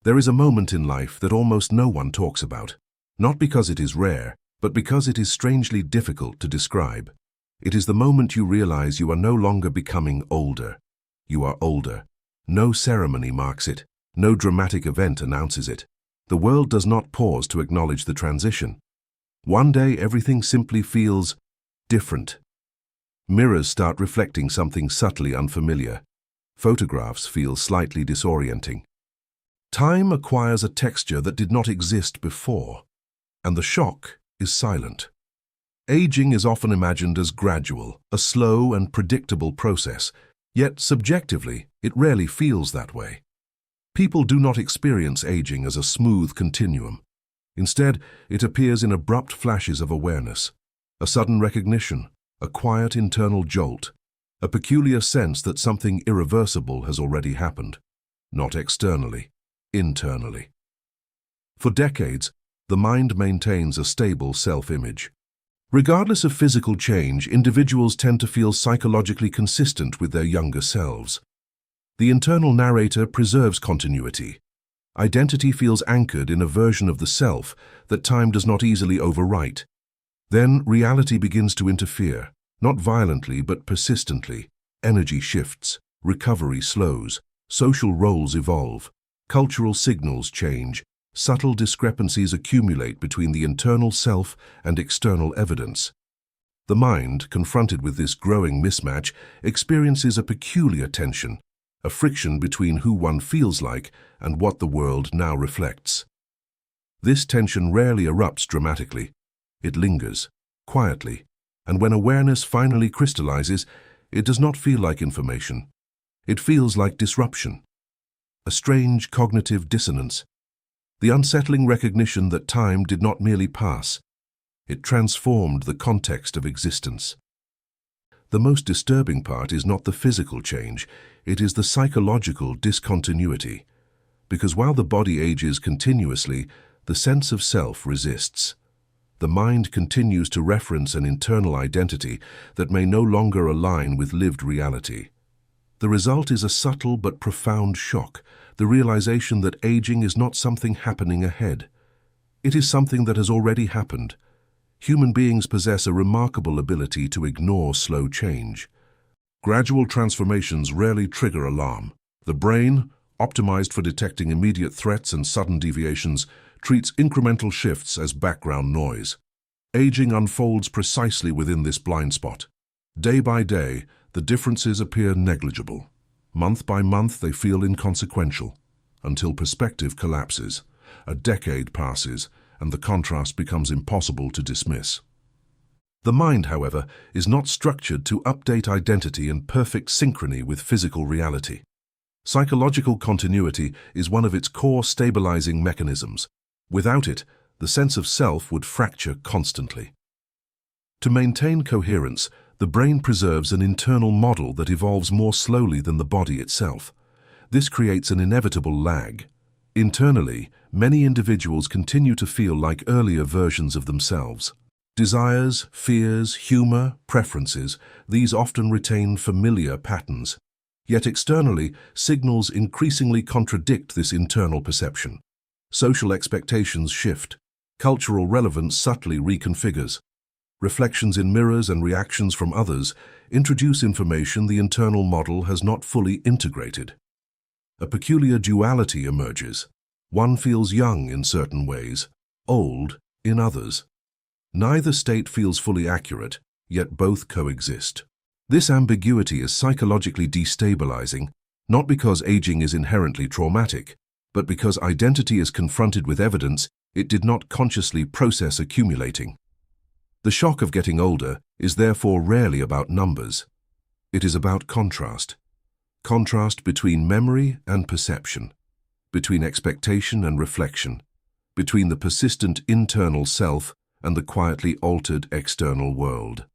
There is a moment in life that almost no one talks about, not because it is rare, but because it is strangely difficult to describe. It is the moment you realize you are no longer becoming older. You are older. No ceremony marks it. No dramatic event announces it. The world does not pause to acknowledge the transition. One day, everything simply feels different. Mirrors start reflecting something subtly unfamiliar. Photographs feel slightly disorienting. Time acquires a texture that did not exist before, and the shock is silent. Aging is often imagined as gradual, a slow and predictable process, yet subjectively, it rarely feels that way. People do not experience aging as a smooth continuum. Instead, it appears in abrupt flashes of awareness, a sudden recognition, a quiet internal jolt, a peculiar sense that something irreversible has already happened, not externally, internally. For decades, the mind maintains a stable self-image. Regardless of physical change, individuals tend to feel psychologically consistent with their younger selves. The internal narrator preserves continuity. Identity feels anchored in a version of the self that time does not easily overwrite. Then reality begins to interfere, not violently but persistently. Energy shifts, recovery slows, social roles evolve, cultural signals change, subtle discrepancies accumulate between the internal self and external evidence. The mind, confronted with this growing mismatch, experiences a peculiar tension, a friction between who one feels like and what the world now reflects. This tension rarely erupts dramatically. It lingers, quietly, and when awareness finally crystallizes, it does not feel like information. It feels like disruption, a strange cognitive dissonance, the unsettling recognition that time did not merely pass. It transformed the context of existence. The most disturbing part is not the physical change, it is the psychological discontinuity. Because while the body ages continuously, the sense of self resists. The mind continues to reference an internal identity that may no longer align with lived reality. The result is a subtle but profound shock, the realization that aging is not something happening ahead. It is something that has already happened. Human beings possess a remarkable ability to ignore slow change. Gradual transformations rarely trigger alarm. The brain, optimized for detecting immediate threats and sudden deviations, treats incremental shifts as background noise. Aging unfolds precisely within this blind spot. Day by day, the differences appear negligible. Month by month, they feel inconsequential, until perspective collapses. A decade passes, and the contrast becomes impossible to dismiss. The mind, however, is not structured to update identity in perfect synchrony with physical reality. Psychological continuity is one of its core stabilizing mechanisms. Without it, the sense of self would fracture constantly. To maintain coherence, the brain preserves an internal model that evolves more slowly than the body itself. This creates an inevitable lag. Internally, many individuals continue to feel like earlier versions of themselves. Desires, fears, humor, preferences, these often retain familiar patterns. Yet externally, signals increasingly contradict this internal perception. Social expectations shift. Cultural relevance subtly reconfigures. Reflections in mirrors and reactions from others introduce information the internal model has not fully integrated. A peculiar duality emerges. One feels young in certain ways, old in others. Neither state feels fully accurate, yet both coexist. This ambiguity is psychologically destabilizing, not because aging is inherently traumatic, but because identity is confronted with evidence it did not consciously process accumulating. The shock of getting older is therefore rarely about numbers. It is about contrast. Contrast between memory and perception, between expectation and reflection, between the persistent internal self and the quietly altered external world.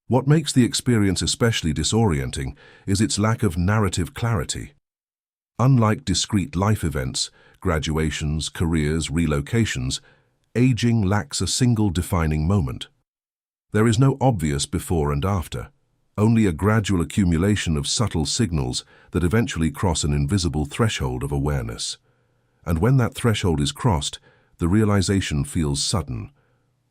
What makes the experience especially disorienting is its lack of narrative clarity. Unlike discrete life events, graduations, careers, relocations, aging lacks a single defining moment. There is no obvious before and after, only a gradual accumulation of subtle signals that eventually cross an invisible threshold of awareness. And when that threshold is crossed, the realization feels sudden,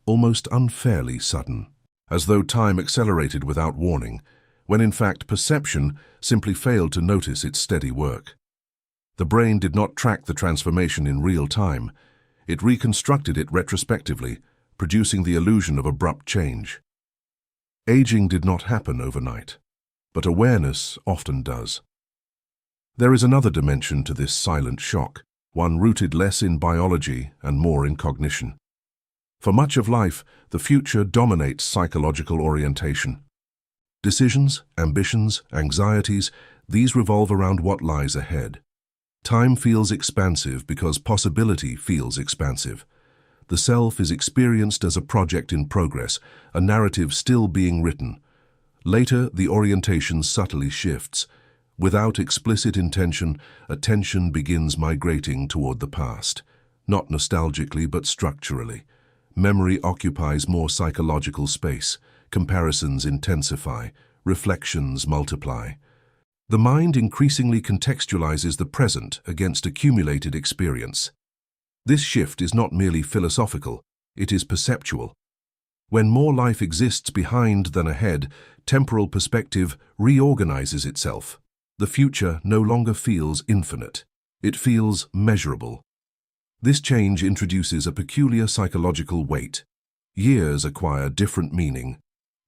almost unfairly sudden, as though time accelerated without warning, when in fact perception simply failed to notice its steady work. The brain did not track the transformation in real time. It reconstructed it retrospectively, producing the illusion of abrupt change. Aging did not happen overnight, but awareness often does. There is another dimension to this silent shock, one rooted less in biology and more in cognition. For much of life, the future dominates psychological orientation. Decisions, ambitions, anxieties, these revolve around what lies ahead. Time feels expansive because possibility feels expansive. The self is experienced as a project in progress, a narrative still being written. Later, the orientation subtly shifts. Without explicit intention, attention begins migrating toward the past, not nostalgically but structurally. Memory occupies more psychological space, comparisons intensify, reflections multiply. The mind increasingly contextualizes the present against accumulated experience. This shift is not merely philosophical, it is perceptual. When more life exists behind than ahead, temporal perspective reorganizes itself. The future no longer feels infinite. It feels measurable. This change introduces a peculiar psychological weight. Years acquire different meaning.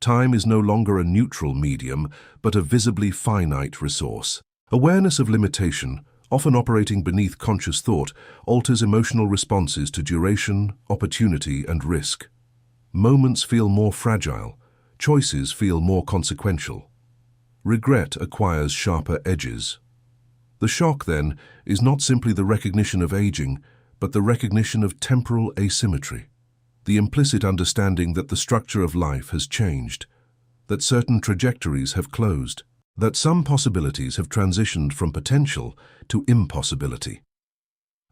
Time is no longer a neutral medium, but a visibly finite resource. Awareness of limitation, often operating beneath conscious thought, alters emotional responses to duration, opportunity, and risk. Moments feel more fragile. Choices feel more consequential. Regret acquires sharper edges. The shock, then, is not simply the recognition of aging, but the recognition of temporal asymmetry. The implicit understanding that the structure of life has changed, that certain trajectories have closed, that some possibilities have transitioned from potential to impossibility.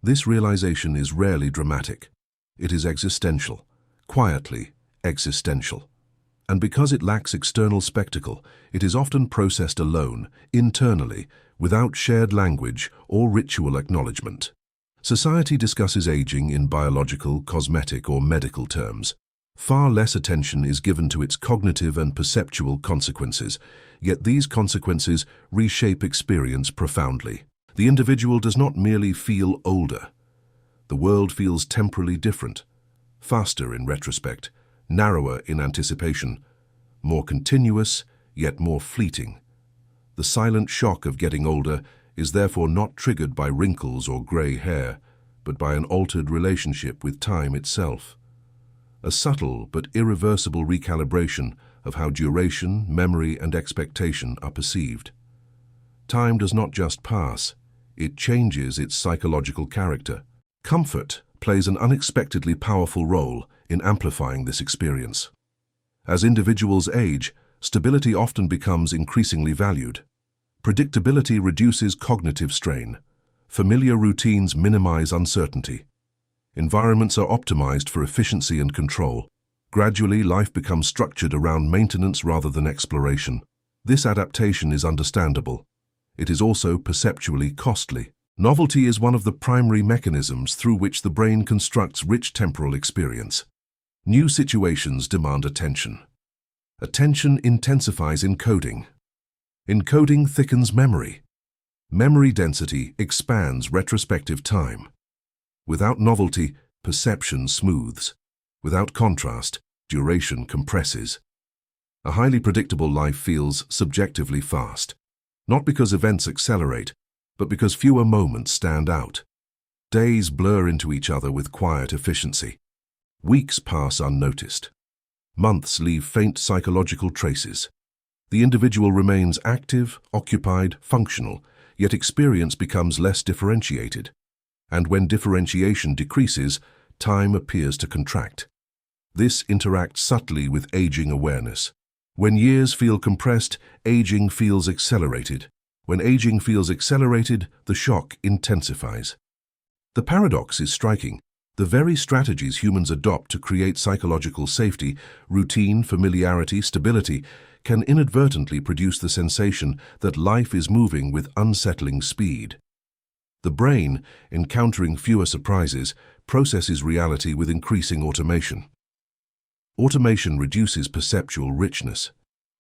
This realization is rarely dramatic. It is existential, quietly existential. And because it lacks external spectacle, it is often processed alone, internally, without shared language or ritual acknowledgement. Society discusses aging in biological, cosmetic, or medical terms. Far less attention is given to its cognitive and perceptual consequences, yet these consequences reshape experience profoundly. The individual does not merely feel older. The world feels temporally different, faster in retrospect, narrower in anticipation, more continuous, yet more fleeting. The silent shock of getting older is therefore not triggered by wrinkles or grey hair, but by an altered relationship with time itself. A subtle but irreversible recalibration of how duration, memory, and expectation are perceived. Time does not just pass, it changes its psychological character. Comfort plays an unexpectedly powerful role in amplifying this experience. As individuals age, stability often becomes increasingly valued. Predictability reduces cognitive strain. Familiar routines minimize uncertainty. Environments are optimized for efficiency and control. Gradually, life becomes structured around maintenance rather than exploration. This adaptation is understandable. It is also perceptually costly. Novelty is one of the primary mechanisms through which the brain constructs rich temporal experience. New situations demand attention. Attention intensifies encoding. Encoding thickens memory. Memory density expands retrospective time. Without novelty, perception smooths. Without contrast, duration compresses. A highly predictable life feels subjectively fast, not because events accelerate, but because fewer moments stand out. Days blur into each other with quiet efficiency. Weeks pass unnoticed. Months leave faint psychological traces. The individual remains active, occupied, functional, yet experience becomes less differentiated. And when differentiation decreases, time appears to contract. This interacts subtly with aging awareness. When years feel compressed, aging feels accelerated. When aging feels accelerated, the shock intensifies. The paradox is striking. The very strategies humans adopt to create psychological safety, routine, familiarity, stability, can inadvertently produce the sensation that life is moving with unsettling speed. The brain, encountering fewer surprises, processes reality with increasing automation. Automation reduces perceptual richness.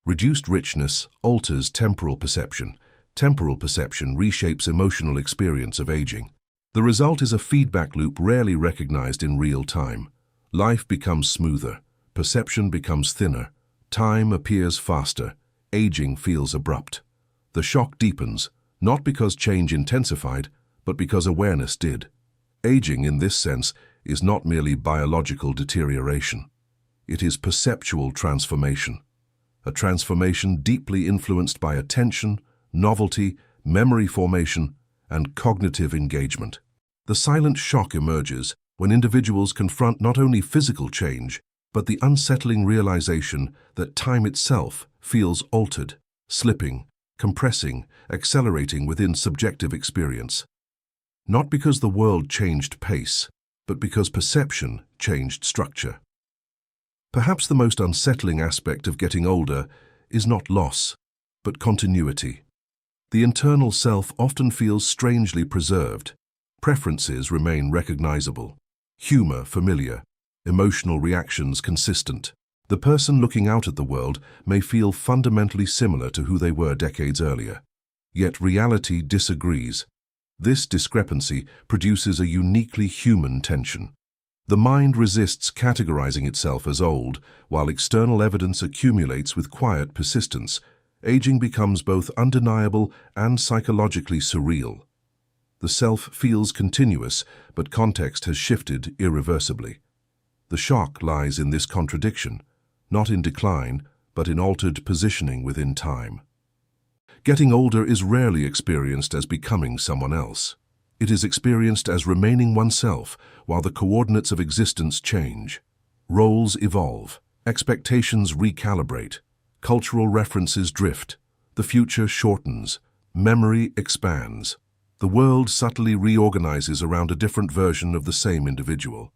Reduced richness alters temporal perception. Temporal perception reshapes emotional experience of aging. The result is a feedback loop rarely recognized in real time. Life becomes smoother, perception becomes thinner, time appears faster, aging feels abrupt. The shock deepens, not because change intensified, but because awareness did. Aging, in this sense, is not merely biological deterioration. It is perceptual transformation. A transformation deeply influenced by attention, novelty, memory formation, and cognitive engagement. The silent shock emerges when individuals confront not only physical change, but the unsettling realization that time itself feels altered, slipping, compressing, accelerating within subjective experience. Not because the world changed pace, but because perception changed structure. Perhaps the most unsettling aspect of getting older is not loss, but continuity. The internal self often feels strangely preserved. Preferences remain recognizable, humor familiar, emotional reactions consistent. The person looking out at the world may feel fundamentally similar to who they were decades earlier. Yet reality disagrees. This discrepancy produces a uniquely human tension. The mind resists categorizing itself as old, while external evidence accumulates with quiet persistence. Aging becomes both undeniable and psychologically surreal. The self feels continuous, but context has shifted irreversibly. The shock lies in this contradiction, not in decline, but in altered positioning within time. Getting older is rarely experienced as becoming someone else. It is experienced as remaining oneself while the coordinates of existence change. Roles evolve, expectations recalibrate, cultural references drift, the future shortens, memory expands. The world subtly reorganizes around a different version of the same individual.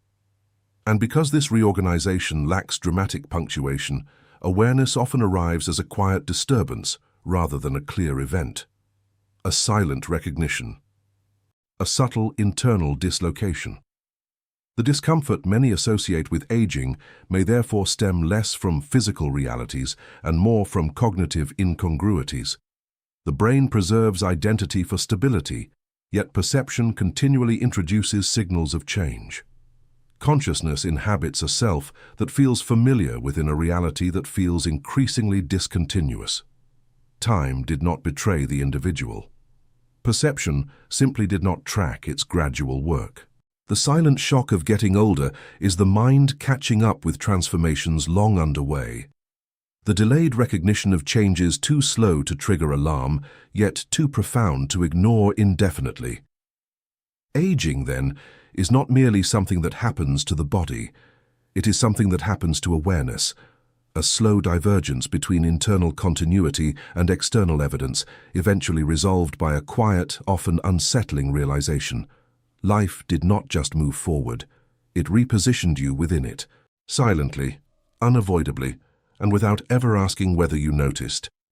And because this reorganization lacks dramatic punctuation, awareness often arrives as a quiet disturbance rather than a clear event. A silent recognition. A subtle internal dislocation. The discomfort many associate with aging may therefore stem less from physical realities and more from cognitive incongruities. The brain preserves identity for stability, yet perception continually introduces signals of change. Consciousness inhabits a self that feels familiar within a reality that feels increasingly discontinuous. Time did not betray the individual. Perception simply did not track its gradual work. The silent shock of getting older is the mind catching up with transformations long underway. The delayed recognition of changes too slow to trigger alarm, yet too profound to ignore indefinitely. Aging, then, is not merely something that happens to the body. It is something that happens to awareness, a slow divergence between internal continuity and external evidence, eventually resolved by a quiet, often unsettling realization. Life did not just move forward, it repositioned you within it, silently, unavoidably, and without ever asking whether you noticed.